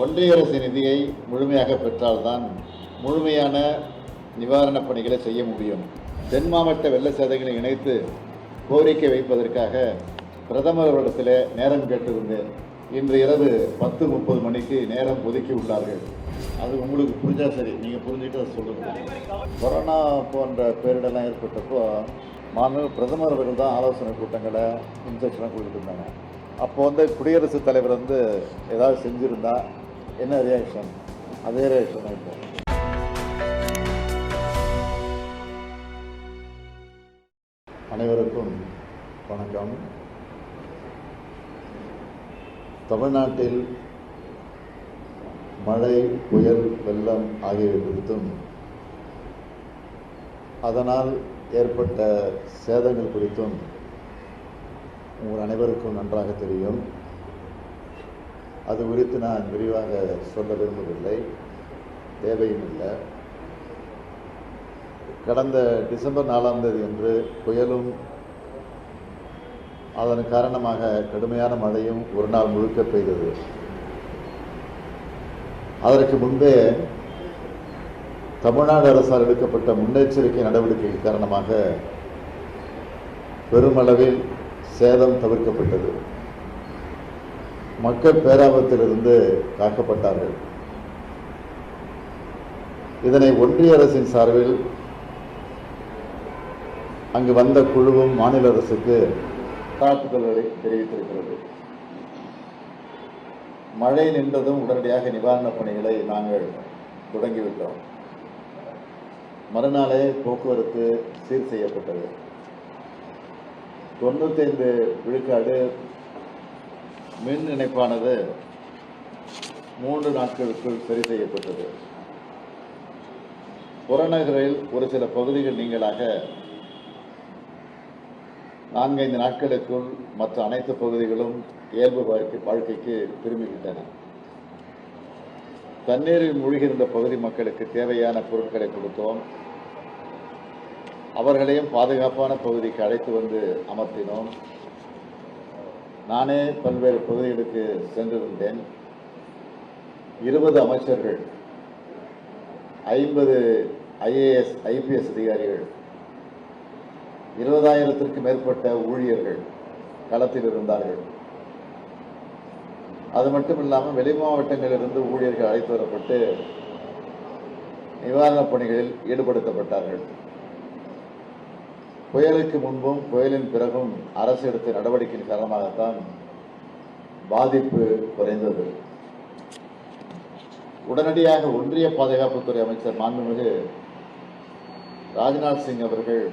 ஒன்றிய அரசு நிதியை முழுமையாக பெற்றால்தான் முழுமையான நிவாரணப் பணிகளை செய்ய முடியும். தென் மாவட்ட வெள்ள சேதங்களை இணைத்து கோரிக்கை வைப்பதற்காக பிரதமர் அவரிடத்தில் நேரம் கேட்டிருந்தேன். இன்று இரவு 10:30 மணிக்கு நேரம் ஒதுக்கி உள்ளார்கள். அது உங்களுக்கு புரிஞ்சா சரி, நீங்கள் புரிஞ்சுட்டு அதை சொல்லுங்கள். கொரோனா போன்ற பேரிடெல்லாம் ஏற்பட்டப்போ மாண்புமிகு பிரதமர் அவர்கள் தான் ஆலோசனை கூட்டங்களை இன்ஸ்ட்ரக்ஷனாக கொடுத்துட்டு இருந்தாங்க. அப்போ குடியரசுத் தலைவர் ஏதாவது செஞ்சுருந்தா என்ன ரியாக்ஷன்? அதே ரியாக்ஷன் தான் இப்போ. அனைவருக்கும் வணக்கம். தமிழ்நாட்டில் மழை, புயல், வெள்ளம் ஆகியவை குறித்தும் அதனால் ஏற்பட்ட சேதங்கள் குறித்தும் உங்கள் அனைவருக்கும் நன்றாக தெரியும். அது குறித்து நான் விரிவாக சொல்ல விரும்பவில்லை, தேவையும் இல்லை. கடந்த டிசம்பர் 4ஆம் தேதி அன்று புயலும் அதன் காரணமாக கடுமையான மழையும் ஒரு நாள் முழுக்க பெய்தது. அதற்கு முன்பே தமிழ்நாடு அரசால் எடுக்கப்பட்ட முன்னெச்சரிக்கை நடவடிக்கை காரணமாக பெருமளவில் சேதம் தவிர்க்கப்பட்டது. மக்கள் பேராபத்திலிருந்து காக்கப்பட்டார்கள். இதனை ஒன்றிய அரசின் சார்பில் அங்கு வந்த குழுவும் மாநில அரசுக்கு பாராட்டுதல்களை தெரிவித்திருக்கிறது. மழை நின்றதும் உடனடியாக நிவாரணப் பணிகளை நாங்கள் தொடங்கிவிட்டோம். மறுநாளே போக்குவரத்து சீர் செய்யப்பட்டது. 95 விழுக்காடு மின் இணைப்பானது 3 நாட்களுக்குள் சரி செய்யப்பட்டது. புறநகரில் ஒரு சில பகுதிகள் நீங்களாக 4-5 நாட்களுக்குள் மற்ற அனைத்து பகுதிகளும் இயல்பு வாழ்க்கைக்கு திரும்பிவிட்டன. தண்ணீரில் மூழ்கியிருந்த பகுதி மக்களுக்கு தேவையான பொருட்களை கொடுத்தோம். அவர்களையும் பாதுகாப்பான பகுதிக்கு அழைத்து வந்து அமர்த்தினோம். நானே பல்வேறு பகுதிகளுக்கு சென்றிருந்தேன். 20 அமைச்சர்கள், 50 IAS IPS அதிகாரிகள், 20,000த்திற்கு மேற்பட்ட ஊழியர்கள் களத்தில் இருந்தார்கள். அது மட்டும் இல்லாமல் வெளி மாவட்டங்களிலிருந்து ஊழியர்கள் அழைத்து வரப்பட்டு நிவாரணப் பணிகளில் ஈடுபடுத்தப்பட்டார்கள். புயலுக்கு முன்பும் புயலின் பிறகும் அரசு எடுத்த நடவடிக்கையின் காரணமாகத்தான் பாதிப்பு குறைந்தது. உடனடியாக ஒன்றிய பாதுகாப்புத்துறை அமைச்சர் மாண்புமிகு ராஜ்நாத் சிங் அவர்கள்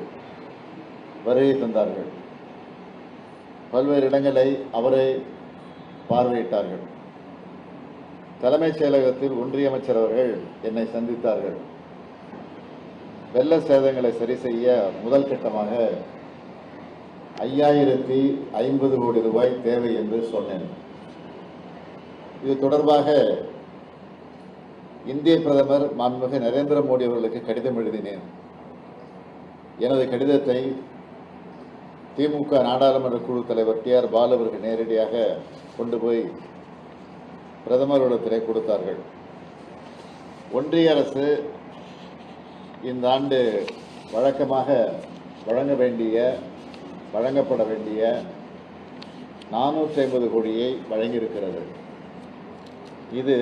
வருகை தந்தார்கள். பல்வேறு இடங்களை அவரை பார்வையிட்டார்கள். தலைமைச் செயலகத்தில் ஒன்றிய அமைச்சர் அவர்கள் என்னை சந்தித்தார்கள். வெள்ள சேதங்களை சரி செய்ய முதல் கட்டமாக 5050 கோடி ரூபாய் தேவை என்று சொன்னேன். இது தொடர்பாக இந்திய பிரதமர் மாண்புமிகு நரேந்திர மோடி அவர்களுக்கு கடிதம் எழுதினேன். எனது கடிதத்தை திமுக நாடாளுமன்ற குழு தலைவர் TR பாலு அவர்கள் நேரடியாக கொண்டு போய் பிரதமரிடத்திலே கொடுத்தார்கள். ஒன்றிய அரசு இந்த ஆண்டு வழக்கமாக வழங்கப்பட வேண்டிய 450 கோடியை வழங்கியிருக்கிறது. இது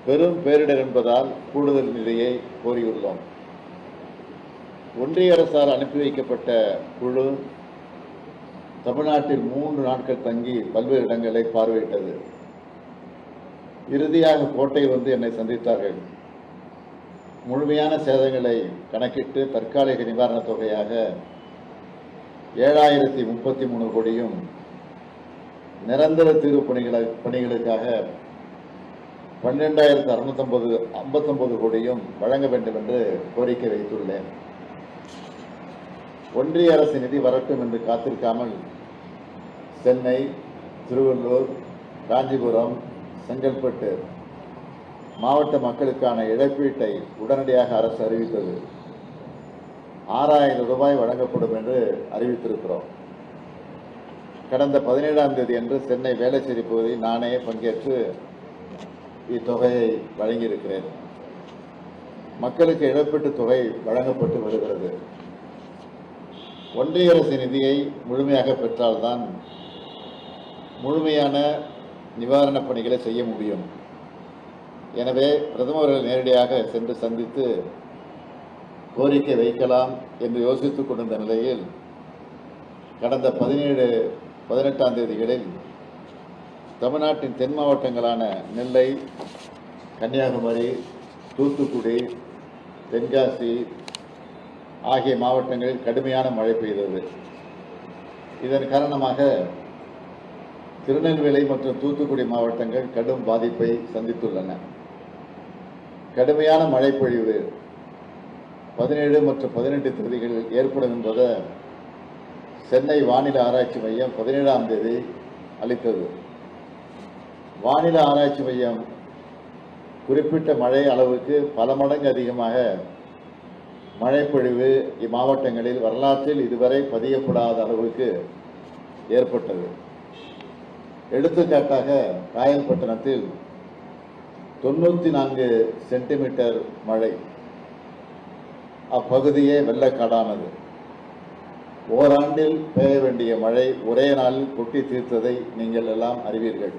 பெரும் பேரிடர் என்பதால் கூடுதல் நிதியை கோரியுள்ளோம். ஒன்றிய அரசால் அனுப்பி வைக்கப்பட்ட குழு தமிழ்நாட்டில் 3 நாட்கள் தங்கி பல்வேறு இடங்களை பார்வையிட்டது. இறுதியாக கோட்டை வந்து என்னை சந்தித்தார்கள். முழுமையான சேதங்களை கணக்கிட்டு தற்காலிக நிவாரணத் தொகையாக 7033 கோடியும் நிரந்தர தீர்வு பணிகளுக்காக 12,659 கோடியும் வழங்க வேண்டும் என்று கோரிக்கை வைத்துள்ளேன். ஒன்றிய அரசு நிதி வரட்டும் என்று காத்திருக்காமல் சென்னை, திருவள்ளூர், காஞ்சிபுரம், செங்கல்பட்டு மாவட்ட மக்களுக்கான இழப்பீட்டை உடனடியாக அரசு அறிவித்தது. 6,000 ரூபாய் வழங்கப்படும் என்று அறிவித்திருக்கிறோம். கடந்த 17ஆம் தேதி அன்று சென்னை வேளச்சேரி பகுதியில் நானே பங்கேற்று இத்தொகையை வழங்கியிருக்கிறேன். மக்களுக்கு இழப்பீட்டு தொகை வழங்கப்பட்டு வருகிறது. ஒன்றிய அரசு நிதியை முழுமையாக பெற்றால்தான் முழுமையான நிவாரணப் பணிகளை செய்ய முடியும். எனவே பிரதமர் அவர்கள் நேரடியாக சென்று சந்தித்து கோரிக்கை வைக்கலாம் என்று யோசித்துக் கொண்டிருந்த நிலையில் கடந்த 17-18 தேதிகளில் தமிழ்நாட்டின் தென் மாவட்டங்களான நெல்லை, கன்னியாகுமரி, தூத்துக்குடி, தென்காசி ஆகிய மாவட்டங்களில் கடுமையான மழை பெய்தது. இதன் காரணமாக திருநெல்வேலி மற்றும் தூத்துக்குடி மாவட்டங்கள் கடும் பாதிப்பை சந்தித்துள்ளன. கடுமையான மழை பொழிவு 17 மற்றும் 18 தேதிகளில் ஏற்படும் என்பதை சென்னை வானிலை ஆராய்ச்சி மையம் 17ஆம் தேதி அளித்தது. வானிலை ஆராய்ச்சி மையம் குறிப்பிட்ட மழை அளவுக்கு பல மடங்கு அதிகமாக மழைப்பொழிவு இம்மாவட்டங்களில் வரலாற்றில் இதுவரை பதியப்படாத அளவுக்கு ஏற்பட்டது. எடுத்துக்காட்டாக காயல்பட்டணத்தில் 94 சென்டிமீட்டர் மழை, அப்பகுதியே வெள்ளக்காடானது. ஓராண்டில் பெய்ய வேண்டிய மழை ஒரே நாளில் கொட்டி தீர்த்ததை நீங்கள் எல்லாம் அறிவீர்கள்.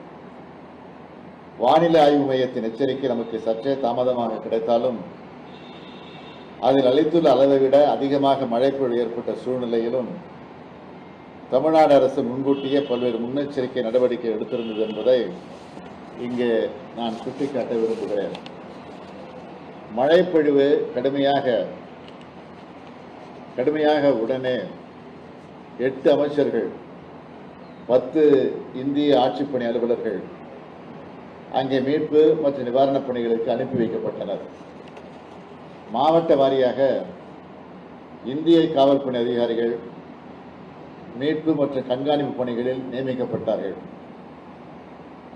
வானிலை ஆய்வு மையத்தின் எச்சரிக்கை நமக்கு சற்றே தாமதமாக கிடைத்தாலும் அதில் அளித்துள்ள அளவை விட அதிகமாக மழைப்பொழிவு ஏற்பட்ட சூழ்நிலையிலும் தமிழ்நாடு அரசு முன்கூட்டியே பல்வேறு முன்னெச்சரிக்கை நடவடிக்கை எடுத்திருந்தது என்பதை இங்கே நான் சுட்டிக்காட்ட விரும்புகிறேன். மழைப்பொழிவு கடுமையாக உடனே 8 அமைச்சர்கள், 10 இந்திய ஆட்சிப்பணி அலுவலர்கள் அங்கே மீட்பு மற்றும் நிவாரணப் பணிகளுக்கு அனுப்பி வைக்கப்பட்டனர். மாவட்ட வாரியாக இந்திய காவல்பணி அதிகாரிகள் மீட்பு மற்றும் கண்காணிப்பு பணிகளில் நியமிக்கப்பட்டார்கள்.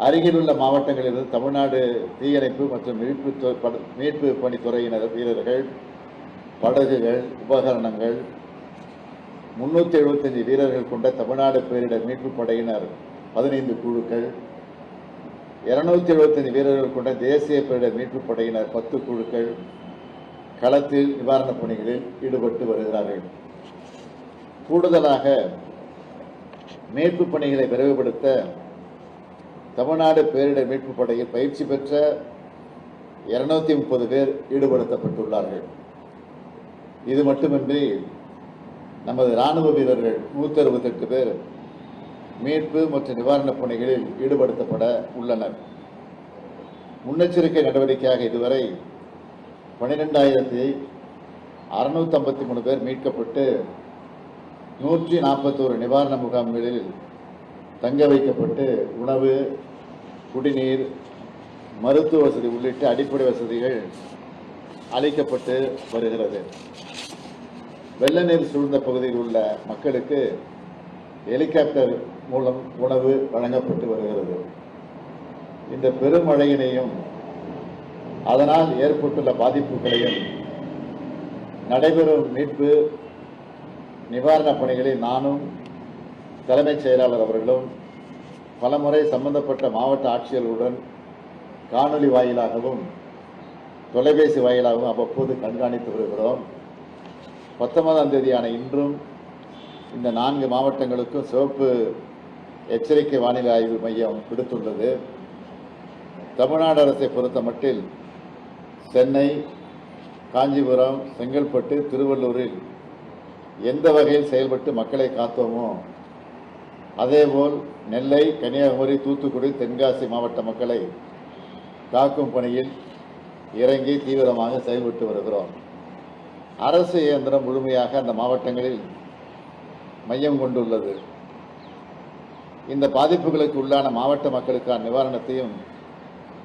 அருகிலுள்ள மாவட்டங்களிலிருந்து தமிழ்நாடு தீயணைப்பு மற்றும் மீட்பு பணித்துறையினர் வீரர்கள், படகுகள், உபகரணங்கள், 375 வீரர்கள் கொண்ட தமிழ்நாடு பேரிடர் மீட்பு படையினர் 15 குழுக்கள், 275 வீரர்கள் கொண்ட தேசிய பேரிடர் மீட்பு படையினர் 10 குழுக்கள் களத்தில் நிவாரணப் பணிகளில் ஈடுபட்டு வருகிறார்கள். கூடுதலாக மீட்பு பணிகளை விரைவுபடுத்த தமிழ்நாடு பேரிடர் மீட்பு படையில் பயிற்சி பெற்ற 230 பேர் ஈடுபடுத்தப்பட்டுள்ளார்கள். இது மட்டுமின்றி நமது இராணுவ வீரர்கள் 168 பேர் மீட்பு மற்றும் நிவாரணப் பணிகளில் ஈடுபடுத்தப்பட உள்ளனர். முன்னெச்சரிக்கை நடவடிக்கையாக இதுவரை 12,653 பேர் மீட்கப்பட்டு 141 நிவாரண முகாம்களில் தங்க வைக்கப்பட்டு உணவு, குடிநீர், மருத்துவ வசதி உள்ளிட்ட அடிப்படை வசதிகள் அளிக்கப்பட்டு வருகிறது. வெள்ள நீர் சூழ்ந்த பகுதியில் உள்ள மக்களுக்கு ஹெலிகாப்டர் மூலம் உணவு வழங்கப்பட்டு வருகிறது. இந்த பெருமழையினையும் அதனால் ஏற்பட்டுள்ள பாதிப்புகளையும் நடைபெறும் மீட்பு நிவாரணப் பணிகளை நானும் தலைமைச் செயலாளர் அவர்களும் பலமுறை சம்பந்தப்பட்ட மாவட்ட ஆட்சியர்களுடன் காணொலி வாயிலாகவும் தொலைபேசி வாயிலாகவும் அவ்வப்போது கண்காணித்து வருகிறோம். 19ஆம் தேதியான இன்றும் இந்த 4 மாவட்டங்களுக்கும் சிவப்பு எச்சரிக்கை வானிலை ஆய்வு மையம் விடுத்துள்ளது. தமிழ்நாடு அரசை பொறுத்த மட்டில் சென்னை, காஞ்சிபுரம், செங்கல்பட்டு, திருவள்ளூரில் எந்த வகையில் செயல்பட்டு மக்களை காத்தோமோ அதேபோல் நெல்லை, கன்னியாகுமரி, தூத்துக்குடி, தென்காசி மாவட்ட மக்களை காக்கும் பணியில் இறங்கி தீவிரமாக செயல்பட்டு வருகிறோம். அரசு இயந்திரம் முழுமையாக அந்த மாவட்டங்களில் மையம் கொண்டுள்ளது. இந்த பாதிப்புகளுக்கு உள்ளான மாவட்ட மக்களுக்கான நிவாரணத்தையும்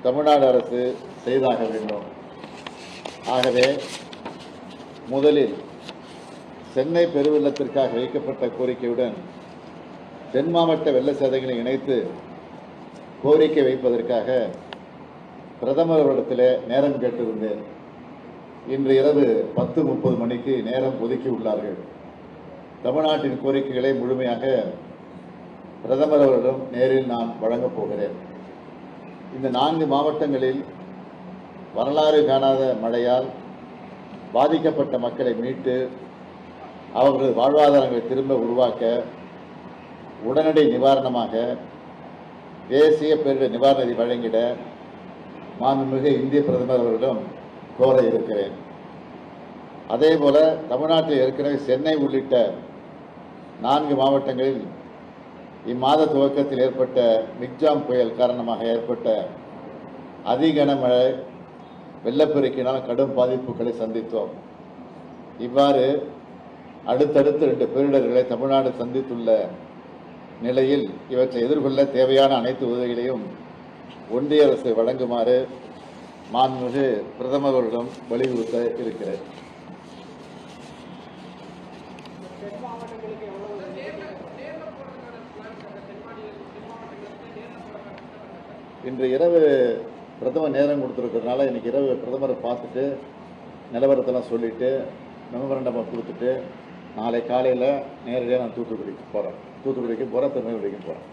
தமிழ்நாடு அரசு செய்தாக வேண்டும். ஆகவே முதலில் சென்னை பெருவெள்ளத்திற்காக வைக்கப்பட்ட கோரிக்கையுடன் தென் மாவட்ட வெள்ள சேதங்களை இணைத்து கோரிக்கை வைப்பதற்காக பிரதமர் அவரிடத்தில் நேரம் கேட்டிருந்தேன். இன்று இரவு 10:30 மணிக்கு நேரம் ஒதுக்கி உள்ளார்கள். தமிழ்நாட்டின் கோரிக்கைகளை முழுமையாக பிரதமர் அவரிடம் நேரில் நான் வழங்கப் போகிறேன். இந்த 4 மாவட்டங்களில் வரலாறு காணாத மழையால் பாதிக்கப்பட்ட மக்களை மீட்டு அவர்களது வாழ்வாதாரங்களை திரும்ப உருவாக்க உடனடி நிவாரணமாக தேசிய பேரிடர் நிவாரண நிதி வழங்கிட மாண்புமிகு இந்திய பிரதமர் அவர்களிடம் கோர இருக்கிறேன். அதேபோல தமிழ்நாட்டில் ஏற்கனவே சென்னை உள்ளிட்ட 4 மாவட்டங்களில் இம்மாத துவக்கத்தில் ஏற்பட்ட மிக்ஜாம் புயல் காரணமாக ஏற்பட்ட அதிகனமழை வெள்ளப்பெருக்கினால் கடும் பாதிப்புகளை சந்தித்தோம். இவ்வாறு அடுத்தடுத்து 2 பேரிடர்களை தமிழ்நாடு சந்தித்துள்ள நிலையில் இவற்றை எதிர்கொள்ள தேவையான அனைத்து உதவிகளையும் ஒன்றிய அரசு வழங்குமாறு மாண்புமிகு பிரதமர் அவர்களிடம் வலியுறுத்த இருக்கிறேன். இன்று இரவு பிரதமர் நேரம் கொடுத்துருக்கிறதுனால இன்னைக்கு இரவு பிரதமரை பார்த்துட்டு நிலவரத்தெல்லாம் சொல்லிட்டு மெமரண்டமாக கொடுத்துட்டு நாளை காலையில் நேரடியாக நான் தூத்துக்குடிக்கு போகிறேன். திருநெல்வேலிக்கும் போகிறேன்.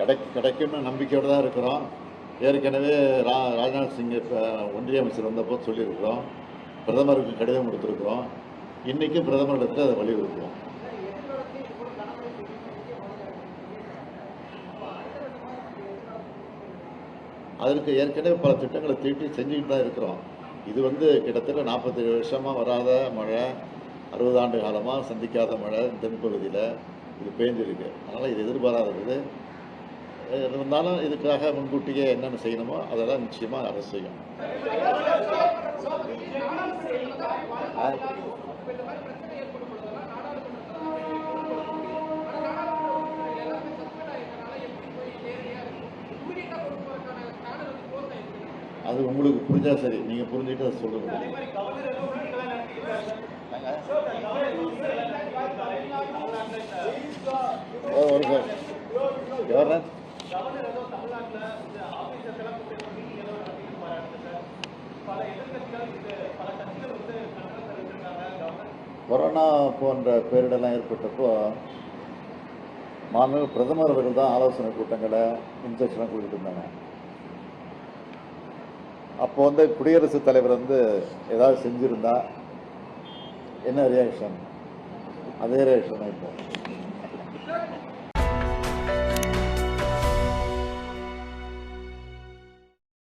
அது கிடைக்கும்னு நம்பிக்கையோடு தான் இருக்கிறோம். ஏற்கனவே ராஜ்நாத் சிங் ஒன்றிய அமைச்சர் வந்தப்போ சொல்லியிருக்கிறோம். பிரதமருக்கு கடிதம் கொடுத்துருக்குறோம். இன்றைக்கும் பிரதமரிடத்தில் அதை வலியுறுத்துவோம். அதற்கு ஏற்கனவே பல திட்டங்களை தீட்டி செஞ்சுக்கிட்டு தான் இருக்கிறோம். இது கிட்டத்தட்ட 47 வருஷமாக வராத மழை, 60 ஆண்டு காலமாக சந்திக்காத மழை தென்பகுதியில் இது பெய்ஞ்சிருக்கு. அதனால் இது எதிர்பாராதது இருந்தாலும் இதுக்காக முன்கூட்டியே என்னென்ன செய்யணுமோ அதெல்லாம் நிச்சயமாக அரசு செய்யும். அது உங்களுக்கு புரிஞ்சா சரி, நீங்க புரிஞ்சுட்டு அதை சொல்லுங்க. கொரோனா போன்ற பேரிடெல்லாம் ஏற்பட்டப்போ மாண்புமிகு பிரதமர் அவர்கள் தான் ஆலோசனை கூட்டங்களை இன்ஸ்ட்ரக்ஷன் கொடுத்துட்டு இருந்தாங்க. அப்போ குடியரசுத் தலைவர் ஏதாவது செஞ்சிருந்தா என்ன ரியாக்ஷன், அதே ரியாக்ஷன் இப்போ